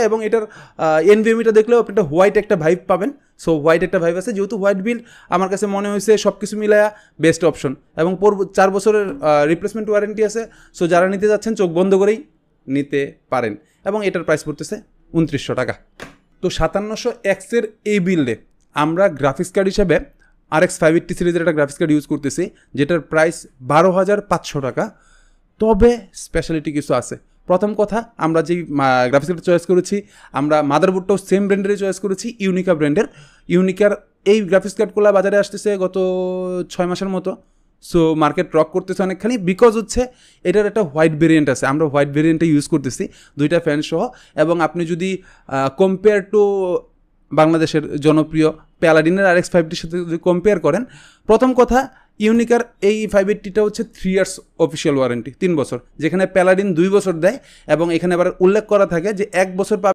এবং এটার এনভিএমইটা দেখলেও আপনি একটা হোয়াইট একটা ভাইব পাবেন। সো হোয়াইট একটা ভাইব আছে, যেহেতু হোয়াইট বিল্ড আমার কাছে মনে হয়েছে সব কিছু মিলায়া বেস্ট অপশন। এবং 4 বছরের রিপ্লেসমেন্ট ওয়ারেন্টি আছে। সো যারা নিতে যাচ্ছেন চোখ বন্ধ করেই নিতে পারেন। এবং এটার প্রাইস পড়তেছে 2900 টাকা। তো 5700X এই বিল্ডে আমরা গ্রাফিক্স কার্ড হিসেবে RX 580 সিরিজের একটা গ্রাফিক্স কার্ড ইউজ করতেছি, যেটার প্রাইস 12,500 টাকা। তবে স্পেশালিটি কিছু আছে। প্রথম কথা, আমরা যেই গ্রাফিক্স কার্ড চয়েস করেছি, আমরা মাদারবোর্ডটাও সেম ব্র্যান্ডেরই চয়েস করেছি, ইউনিকা ব্র্যান্ডের। ইউনিকার এই গ্রাফিক্স কার্ডগুলো বাজারে আসতেছে গত 6 মাসের মতো। সো মার্কেট রক করতেছে অনেকখানি, বিকজ হচ্ছে এটার একটা হোয়াইট ভেরিয়েন্ট আছে, আমরা হোয়াইট ভেরিয়েন্টে ইউজ করতেছি 2টা ফ্যান সহ। এবং আপনি যদি কম্পেয়ার টু বাংলাদেশের জনপ্রিয় প্যালাডিনের RX 580 সাথে যদি কম্পেয়ার করেন, প্রথম কথা ইউনিকার এই 580টা হচ্ছে 3 ইয়ার্স অফিসিয়াল ওয়ারেন্টি, 3 বছর, যেখানে প্যালাডিন 2 বছর দেয়। এবং এখানে আবার উল্লেখ করা থাকে যে 1 বছর